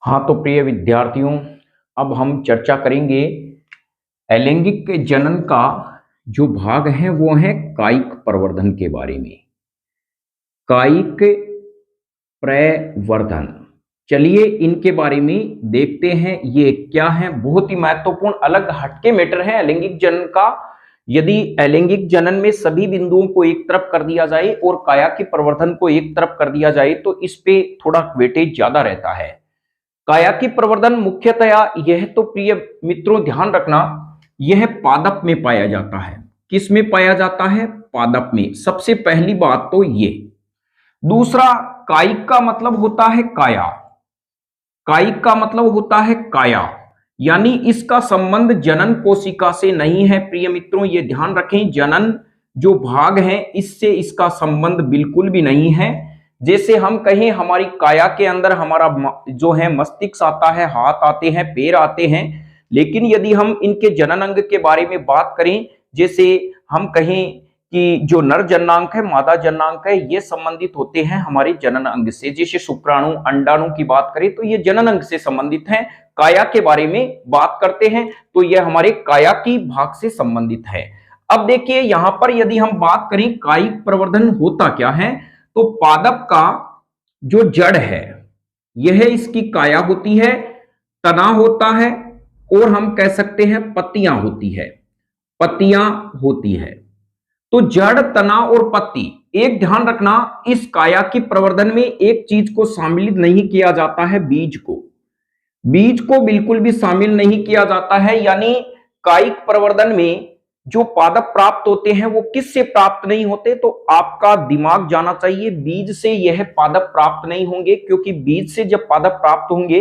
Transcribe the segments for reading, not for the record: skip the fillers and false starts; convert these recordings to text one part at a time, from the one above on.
हाँ तो प्रिय विद्यार्थियों, अब हम चर्चा करेंगे अलैंगिक जनन का जो भाग है वो है कायिक प्रवर्धन के बारे में। कायिक प्रवर्धन, चलिए इनके बारे में देखते हैं ये क्या है। बहुत ही महत्वपूर्ण अलग हटके मैटर है अलैंगिक जनन का। यदि अलैंगिक जनन में सभी बिंदुओं को एक तरफ कर दिया जाए और काया के प्रवर्धन को एक तरफ कर दिया जाए तो इस पे थोड़ा वेटेज ज्यादा रहता है। काया की प्रवर्धन मुख्यतया यह तो प्रिय मित्रों ध्यान रखना, यह पादप में पाया जाता है। किस में पाया जाता है? पादप में। सबसे पहली बात तो ये। दूसरा, कायिक का मतलब होता है काया। कायिक का मतलब होता है काया, यानी इसका संबंध जनन कोशिका से नहीं है। प्रिय मित्रों ये ध्यान रखें, जनन जो भाग है इससे इसका संबंध बिल्कुल भी नहीं है। जैसे हम कहें हमारी काया के अंदर हमारा जो है मस्तिष्क आता है, हाथ आते हैं, पैर आते हैं, लेकिन यदि हम इनके जनन अंग के बारे में बात करें, जैसे हम कहें कि जो नर जननांग है, मादा जननांग है, ये संबंधित होते हैं हमारे जनन अंग से। जैसे शुक्राणु, अंडाणु की बात करें तो ये जनन अंग से संबंधित है। काया के बारे में बात करते हैं तो यह हमारे काया की भाग से संबंधित है। अब देखिए यहां पर यदि हम बात करें कायिक प्रवर्धन होता क्या है, तो पादप का जो जड़ है यह इसकी काया होती है, तना होता है और हम कह सकते हैं पत्तियां होती है। पत्तियां होती है तो जड़, तना और पत्ती। एक ध्यान रखना, इस काया की प्रवर्धन में एक चीज को शामिल नहीं किया जाता है, बीज को। बीज को बिल्कुल भी शामिल नहीं किया जाता है। यानी कायिक प्रवर्धन में जो पादप प्राप्त होते हैं वो किससे प्राप्त नहीं होते, तो आपका दिमाग जाना चाहिए, बीज से यह पादप प्राप्त नहीं होंगे, क्योंकि बीज से जब पादप प्राप्त होंगे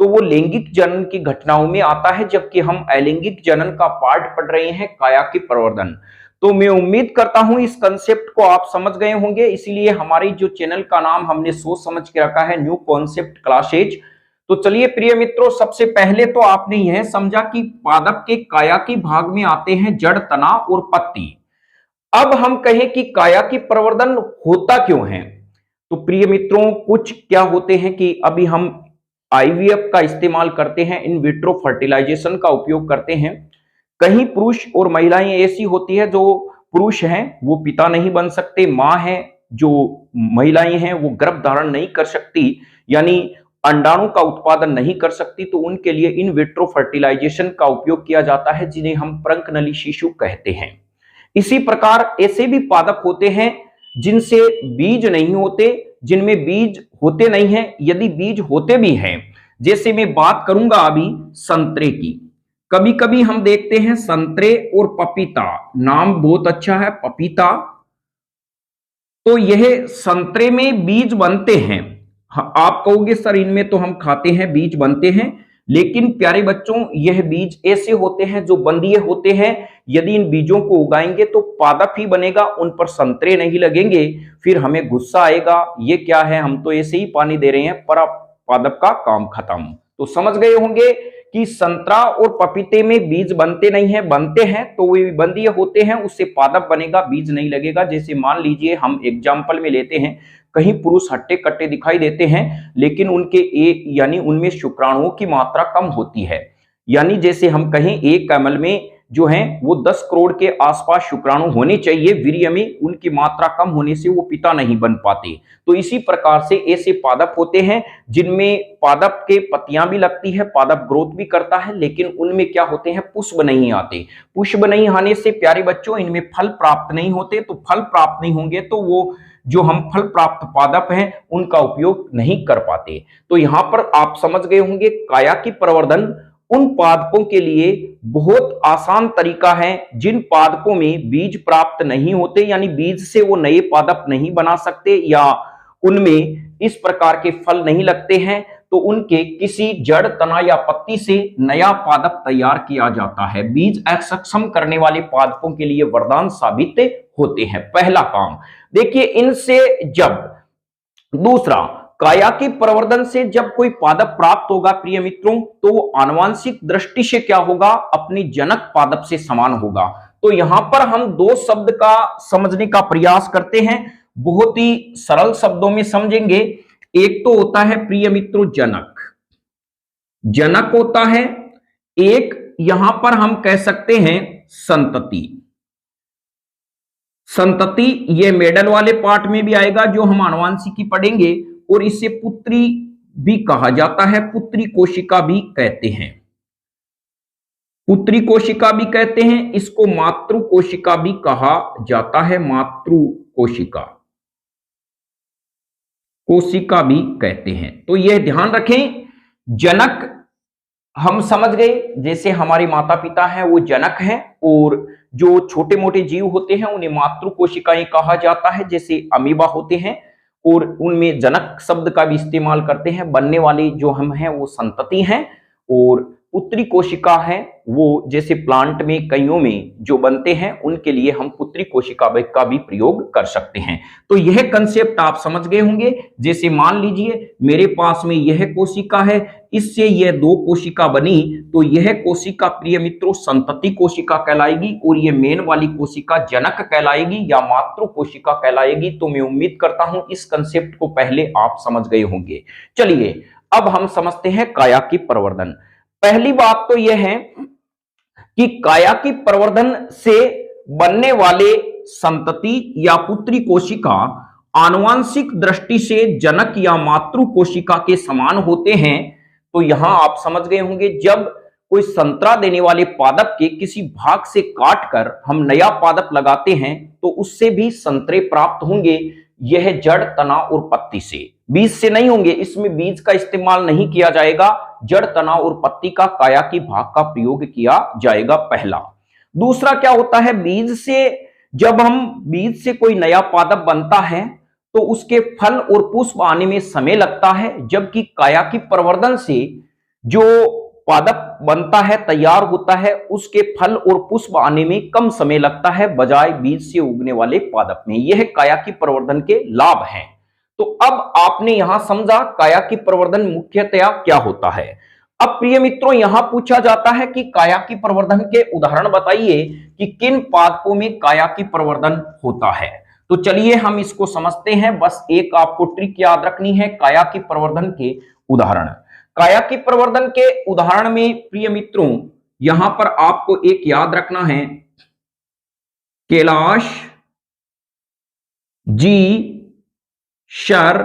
तो वो लैंगिक जनन की घटनाओं में आता है, जबकि हम अलैंगिक जनन का पार्ट पढ़ रहे हैं काया की प्रवर्धन। तो मैं उम्मीद करता हूं इस कंसेप्ट को आप समझ गए होंगे, इसीलिए हमारी जो चैनल का नाम हमने सोच समझ के रखा है न्यू कॉन्सेप्ट क्लासेज। तो चलिए प्रिय मित्रों, सबसे पहले तो आपने यह समझा कि पादप के काया की भाग में आते हैं जड़, तना और पत्ती। अब हम कहें कि काया की प्रवर्धन होता क्यों है, तो प्रिय मित्रों कुछ क्या होते हैं कि अभी हम आईवीएफ का इस्तेमाल करते हैं, इन विट्रो फर्टिलाइजेशन का उपयोग करते हैं। कहीं पुरुष और महिलाएं ऐसी होती है जो पुरुष हैं वो पिता नहीं बन सकते, मां है जो महिलाएं हैं वो गर्भ धारण नहीं कर सकती, यानी अंडाणु का उत्पादन नहीं कर सकती, तो उनके लिए इन विट्रो फर्टिलाइजेशन का उपयोग किया जाता है, जिन्हें हम प्रंकनली शिशु कहते हैं। इसी प्रकार ऐसे भी पादप होते हैं जिनसे बीज नहीं होते, जिनमें बीज होते नहीं हैं। यदि बीज होते भी हैं, जैसे मैं बात करूंगा अभी संतरे की, कभी कभी हम देखते हैं संतरे और पपीता, नाम बहुत अच्छा है पपीता, तो यह संतरे में बीज बनते हैं। आप कहोगे सर इनमें तो हम खाते हैं, बीज बनते हैं, लेकिन प्यारे बच्चों यह बीज ऐसे होते हैं जो बंदीय होते हैं। यदि इन बीजों को उगाएंगे तो पादप ही बनेगा, उन पर संतरे नहीं लगेंगे, फिर हमें गुस्सा आएगा, ये क्या है, हम तो ऐसे ही पानी दे रहे हैं, पर पादप का काम खत्म। तो समझ गए होंगे कि संतरा और पपीते में बीज बनते नहीं है, बनते हैं तो वे बंदीय होते हैं, उससे पादप बनेगा, बीज नहीं लगेगा। जैसे मान लीजिए हम एग्जाम्पल में लेते हैं, कहीं पुरुष हट्टे कट्टे दिखाई देते हैं, लेकिन उनके यानी उनमें शुक्राणुओं की मात्रा कम होती है। यानी जैसे हम कहें एक कैमल में जो है वो 10 करोड़ के आसपास शुक्राणु होने चाहिए वीर्य में, उनकी मात्रा कम होने से वो पिता नहीं बन पाते। तो इसी प्रकार से ऐसे पादप होते हैं जिनमें पादप के पत्तियां भी लगती है, पादप ग्रोथ भी करता है, लेकिन उनमें क्या होते हैं, पुष्प नहीं आते। पुष्प नहीं आने से प्यारे बच्चों इनमें फल प्राप्त नहीं होते, तो फल प्राप्त नहीं होंगे तो वो जो हम फल प्राप्त पादप हैं उनका उपयोग नहीं कर पाते। तो यहां पर आप समझ गए होंगे काया की प्रवर्धन उन पादपों के लिए बहुत आसान तरीका है जिन पादपों में बीज प्राप्त नहीं होते, यानी बीज से वो नए पादप नहीं बना सकते या उनमें इस प्रकार के फल नहीं लगते हैं, तो उनके किसी जड़, तना या पत्ती से नया पादप तैयार किया जाता है। बीज अक्षम करने वाले पादपों के लिए वरदान साबित होते हैं, पहला काम। देखिए इनसे जब, दूसरा, काया के प्रवर्धन से जब कोई पादप प्राप्त होगा प्रिय मित्रों, तो आनुवांशिक दृष्टि से क्या होगा, अपनी जनक पादप से समान होगा। तो यहां पर हम दो शब्द का समझने का प्रयास करते हैं, बहुत ही सरल शब्दों में समझेंगे। एक तो होता है प्रिय मित्रों जनक, जनक होता है, एक यहां पर हम कह सकते हैं संतति। संतति ये मेडल वाले पार्ट में भी आएगा जो हम आनुवांशिकी पढ़ेंगे, और इसे पुत्री भी कहा जाता है, पुत्री कोशिका भी कहते हैं, पुत्री कोशिका भी कहते हैं, इसको मातृ कोशिका भी कहा जाता है, मातृ कोशिका, कोशिका भी कहते हैं। तो यह ध्यान रखें, जनक हम समझ गए, जैसे हमारे माता पिता हैं वो जनक हैं, और जो छोटे मोटे जीव होते हैं उन्हें मातृ कोशिकाएं कहा जाता है, जैसे अमीबा होते हैं, और उनमें जनक शब्द का भी इस्तेमाल करते हैं। बनने वाली जो हम हैं वो संतति हैं, और पुत्री कोशिका है वो जैसे प्लांट में कईयों में जो बनते हैं उनके लिए हम पुत्री कोशिका का भी प्रयोग कर सकते हैं। तो यह कंसेप्ट आप समझ गए होंगे। जैसे मान लीजिए मेरे पास में यह कोशिका है, इससे यह दो कोशिका बनी, तो यह कोशिका प्रिय मित्रों संतति कोशिका कहलाएगी, और यह मेन वाली कोशिका जनक कहलाएगी या मातृ कोशिका कहलाएगी। तो मैं उम्मीद करता हूं इस कंसेप्ट को पहले आप समझ गए होंगे। चलिए अब हम समझते हैं काया की प्रवर्धन। पहली बात तो यह है कि काया की प्रवर्धन से बनने वाले संतति या पुत्री कोशिका आनुवांशिक दृष्टि से जनक या मातृ कोशिका के समान होते हैं। तो यहां आप समझ गए होंगे, जब कोई संतरा देने वाले पादप के किसी भाग से काटकर हम नया पादप लगाते हैं तो उससे भी संतरे प्राप्त होंगे। यह जड़, तना और पत्ती से, बीज से नहीं होंगे, इसमें बीज का इस्तेमाल नहीं किया जाएगा। जड़, तना और पत्ती का काया की भाग का प्रयोग किया जाएगा, पहला। दूसरा क्या होता है, बीज से, जब हम बीज से कोई नया पादप बनता है तो उसके फल और पुष्प आने में समय लगता है, जबकि काया की प्रवर्धन से जो पादप बनता है, तैयार होता है, उसके फल और पुष्प आने में कम समय लगता है बजाय बीज से उगने वाले पादप में। यह काया की प्रवर्धन के लाभ हैं। तो अब आपने यहां समझा काया की प्रवर्धन मुख्यतया क्या होता है। अब प्रिय मित्रों यहां पूछा जाता है कि काया की प्रवर्धन के उदाहरण बताइए कि किन पादपों में काया की प्रवर्धन होता है। तो चलिए हम इसको समझते हैं। बस एक आपको ट्रिक याद रखनी है, काया की प्रवर्धन के उदाहरण। काया की प्रवर्धन के उदाहरण में प्रिय मित्रों यहां पर आपको एक याद रखना है, कैलाश जी शर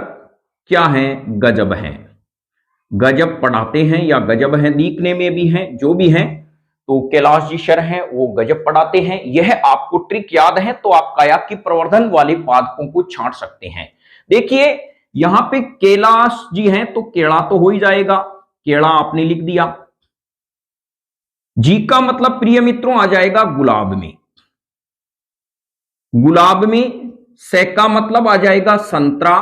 क्या है, गजब है, गजब पढ़ाते हैं या गजब है, दिखने में भी हैं, जो भी हैं। तो कैलाश जी शर हैं वो गजब पढ़ाते हैं। यह आपको ट्रिक याद है तो आप काया की प्रवर्धन वाले पादपों को छांट सकते हैं। देखिए यहां पे कैलाश जी हैं तो केड़ा तो हो ही जाएगा, केड़ा आपने लिख दिया। जी का मतलब प्रिय मित्रों आ जाएगा गुलाब में, गुलाब में। से का मतलब आ जाएगा संतरा,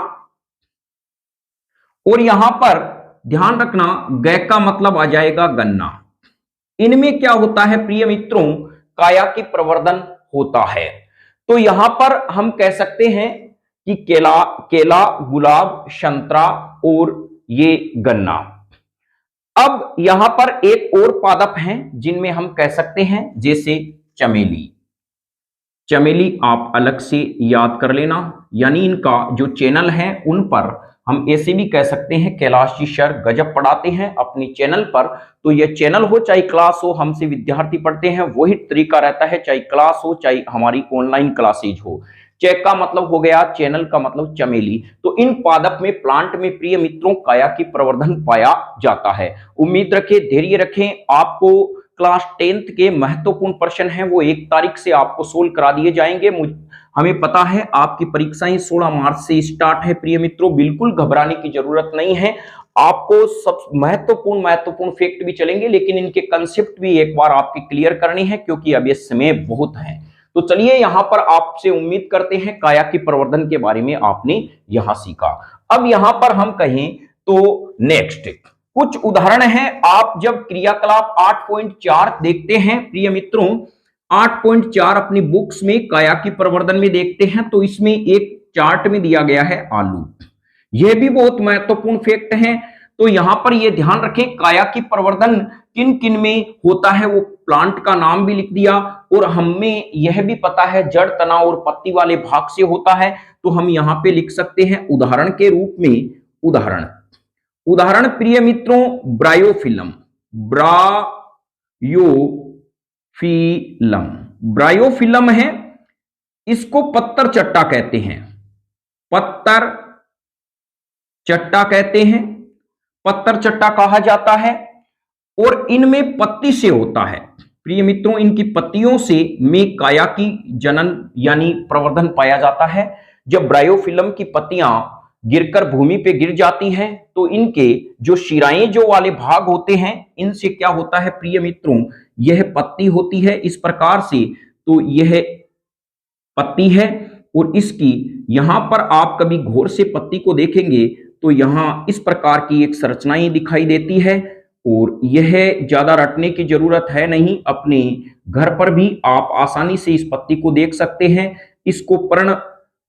और यहां पर ध्यान रखना ग का मतलब आ जाएगा गन्ना। इनमें क्या होता है प्रिय मित्रों, काया की प्रवर्धन होता है। तो यहां पर हम कह सकते हैं कि केला, गुलाब, संतरा और ये गन्ना। अब यहां पर एक और पादप हैं जिनमें हम कह सकते हैं, जैसे चमेली। चमेली आप अलग से याद कर लेना, यानी इनका जो चैनल है उन पर हम ऐसे भी कह सकते हैं कैलाश जी सर गजब पढ़ाते हैं अपनी चैनल पर। तो यह चैनल हो चाहे क्लास हो, हमसे विद्यार्थी पढ़ते हैं, वही तरीका रहता है, चाहे क्लास हो चाहे हमारी ऑनलाइन क्लासेज हो। चेक का मतलब हो गया, चैनल का मतलब चमेली। तो इन पादप में, प्लांट में प्रिय मित्रों काया की प्रवर्धन पाया जाता है। उम्मीद रखें, धैर्य रखें, आपको क्लास 10th के महत्वपूर्ण प्रश्न हैं वो 1 तारीख से आपको सोल्व करा दिए जाएंगे। हमें पता है आपकी परीक्षाएं 16 मार्च से स्टार्ट है प्रिय मित्रों, बिल्कुल घबराने की जरूरत नहीं है। आपको सब महत्वपूर्ण फैक्ट भी चलेंगे, लेकिन इनके कंसेप्ट भी एक बार आपके क्लियर करने हैं क्योंकि अब ये समय बहुत है। तो चलिए यहां पर आपसे उम्मीद करते हैं काया की प्रवर्धन के बारे में आपने यहां सीखा। अब यहां पर हम कहें तो नेक्स्ट कुछ उदाहरण हैं। आप जब क्रियाकलाप 8.4 देखते हैं प्रिय मित्रों, 8.4 अपनी बुक्स में काया की प्रवर्धन में देखते हैं तो इसमें एक चार्ट में दिया गया है आलू। यह भी बहुत महत्वपूर्ण फैक्ट है। तो यहां पर यह ध्यान रखें काया की प्रवर्धन किन किन में होता है, वो प्लांट का नाम भी लिख दिया, और हमें यह भी पता है जड़, तना और पत्ती वाले भाग से होता है। तो हम यहां पे लिख सकते हैं उदाहरण के रूप में, उदाहरण उदाहरण प्रिय मित्रों, ब्रायोफिलम, ब्रायोफिलम है, इसको पत्तर चट्टा कहते हैं, पत्तर चट्टा कहते हैं, पत्तर चट्टा कहा जाता है। और इनमें पत्ती से होता है प्रिय मित्रों, इनकी पत्तियों से में काया की जनन यानी प्रवर्धन पाया जाता है। जब ब्रायोफिलम की पत्तियां गिरकर भूमि पे गिर जाती हैं तो इनके जो शिराएं जो वाले भाग होते हैं, इनसे क्या होता है प्रिय मित्रों, यह पत्ती होती है इस प्रकार से। तो यह पत्ती है और इसकी यहां पर आप कभी गौर से पत्ती को देखेंगे तो यहां इस प्रकार की एक संरचनाएं दिखाई देती है। और यह ज्यादा रटने की जरूरत है नहीं, अपने घर पर भी आप आसानी से इस पत्ती को देख सकते हैं। इसको पर्ण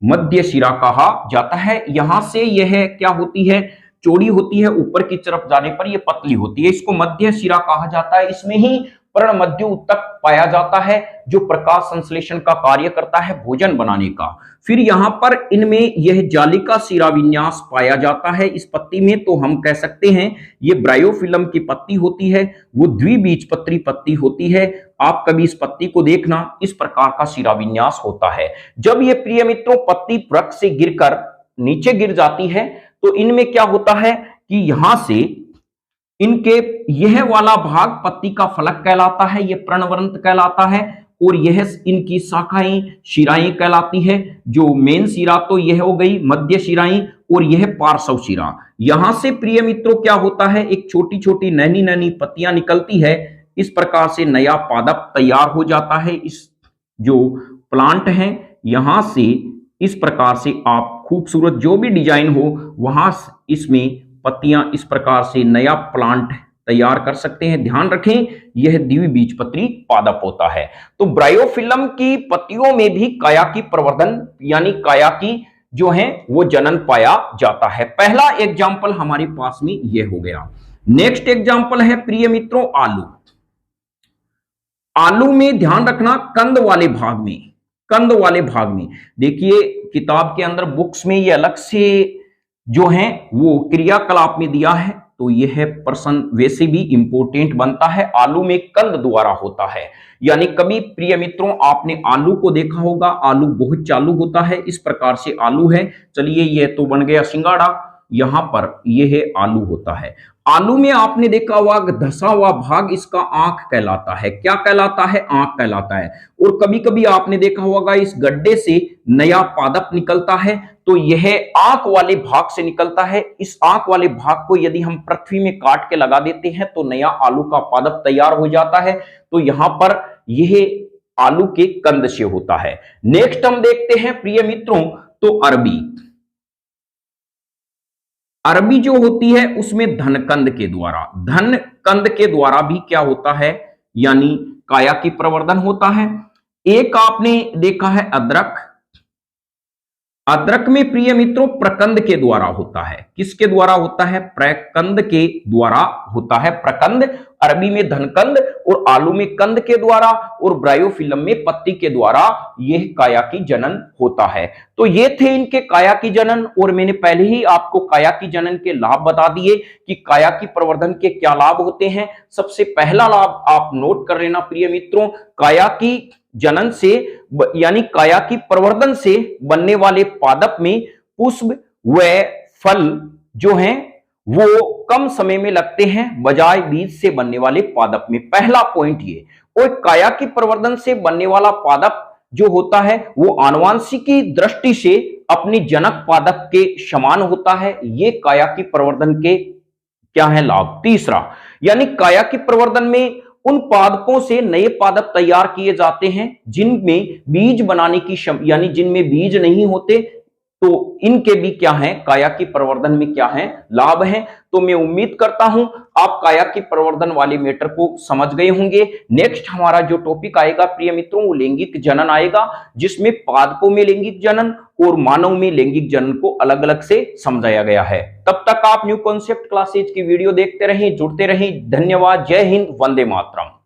मध्य शिरा कहा जाता है। यहां से यह क्या होती है, चौड़ी होती है, ऊपर की तरफ जाने पर यह पतली होती है, इसको मध्य शिरा कहा जाता है। इसमें ही पर्ण मध्य उत्तक पाया जाता है जो प्रकाश संश्लेषण का कार्य करता है, भोजन बनाने का। फिर यहां पर इनमें यह जालिका शिरा विन्यास पाया जाता है इस पत्ती में। तो हम कह सकते हैं ये ब्रायोफिलम की पत्ती होती है, वो द्विबीजपत्री पत्ती होती है। आप कभी इस पत्ती को देखना, इस प्रकार का शिरा विन्यास होता है। जब ये प्रिय मित्रों पत्ती वृक्ष से गिरकर नीचे गिर जाती है तो इनमें क्या होता है कि यहां से इनके यह वाला भाग पत्ती का फलक कहलाता है, यह पर्णवृंत कहलाता है। और यह इनकी शाखाएं शिराएं कहलाती है। जो मेन शिरा तो यह हो गई मध्य शिराएं और यह पार्श्व शिरा। यहां से प्रिय मित्रों क्या होता है, एक छोटी छोटी नैनी नैनी पत्तियां निकलती है। इस प्रकार से नया पादप तैयार हो जाता है। इस जो प्लांट है यहां से इस प्रकार से आप खूबसूरत जो भी डिजाइन हो वहां इसमें पत्तियां इस प्रकार से नया प्लांट तैयार कर सकते हैं। ध्यान रखें यह द्विबीजपत्री पादप होता है। तो ब्रायोफिलम की पत्तियों में भी काया की प्रवर्धन यानी काया की जो है वो जनन पाया जाता है। पहला एग्जाम्पल हमारे पास में यह हो गया। नेक्स्ट एग्जाम्पल है प्रिय मित्रों आलू। आलू में ध्यान रखना कंद वाले भाग में, कंद वाले भाग में देखिए किताब के अंदर बुक्स में ये अलग से जो है वो क्रियाकलाप में दिया है, तो यह प्रश्न वैसे भी इंपॉर्टेंट बनता है। आलू में कंद द्वारा होता है, यानी कभी प्रिय मित्रों आपने आलू को देखा होगा, आलू बहुत चालू होता है, इस प्रकार से आलू है। चलिए यह तो बन गया सिंगाड़ा, यहां पर यह आलू होता है। आलू में आपने देखा हुआ धसा हुआ भाग इसका आंख कहलाता है। क्या कहलाता है? आंख कहलाता है। और कभी कभी आपने देखा होगा इस गड्ढे से नया पादप निकलता है, तो यह आंख वाले भाग से निकलता है। इस आंख वाले भाग को यदि हम पृथ्वी में काट के लगा देते हैं तो नया आलू का पादप तैयार हो जाता है। तो यहां पर यह आलू के कंद से होता है। नेक्स्ट हम देखते हैं प्रिय मित्रों तो अरबी। अरबी जो होती है उसमें धनकंद के द्वारा, धन कंद के द्वारा भी क्या होता है यानी काया की प्रवर्धन होता है। एक आपने देखा है अदरक। अदरक में प्रिय मित्रों प्रकंद के द्वारा होता है। किसके द्वारा होता है? प्रकंद के द्वारा होता है। प्रकंद अरबी में धनकंद और आलू में कंद के द्वारा और ब्रायोफिलम में पत्ती के द्वारा यह काया की जनन होता है। तो ये थे इनके काया की जनन। और मैंने पहले ही आपको काया की जनन के लाभ बता दिए कि काया की प्रवर्धन के क्या लाभ होते हैं। सबसे पहला लाभ आप नोट कर लेना प्रिय मित्रों, काया की जनन से यानी काया की प्रवर्धन से बनने वाले पादप में पुष्प व फल जो हैं वो कम समय में लगते हैं बजाय बीज से बनने वाले पादप में। पहला पॉइंट ये। और काया की प्रवर्धन से बनने वाला पादप जो होता है वो आनुवांशिकी दृष्टि से अपनी जनक पादप के समान होता है। ये काया की प्रवर्धन के क्या है लाभ। तीसरा यानी काया की प्रवर्धन में उन पादपों से नए पादप तैयार किए जाते हैं जिनमें बीज बनाने की यानी जिनमें बीज नहीं होते, तो इनके भी क्या है काया की प्रवर्धन में क्या है लाभ है। तो मैं उम्मीद करता हूं आप काया की प्रवर्धन वाले मैटर को समझ गए होंगे। नेक्स्ट हमारा जो टॉपिक आएगा प्रिय मित्रों वो लैंगिक जनन आएगा, जिसमें पादपों में लैंगिक जनन और मानव में लैंगिक जनन को अलग अलग से समझाया गया है। तब तक आप न्यू कॉन्सेप्ट क्लासेज की वीडियो देखते रहें, जुड़ते रहें। धन्यवाद। जय हिंद, वंदे मातरम।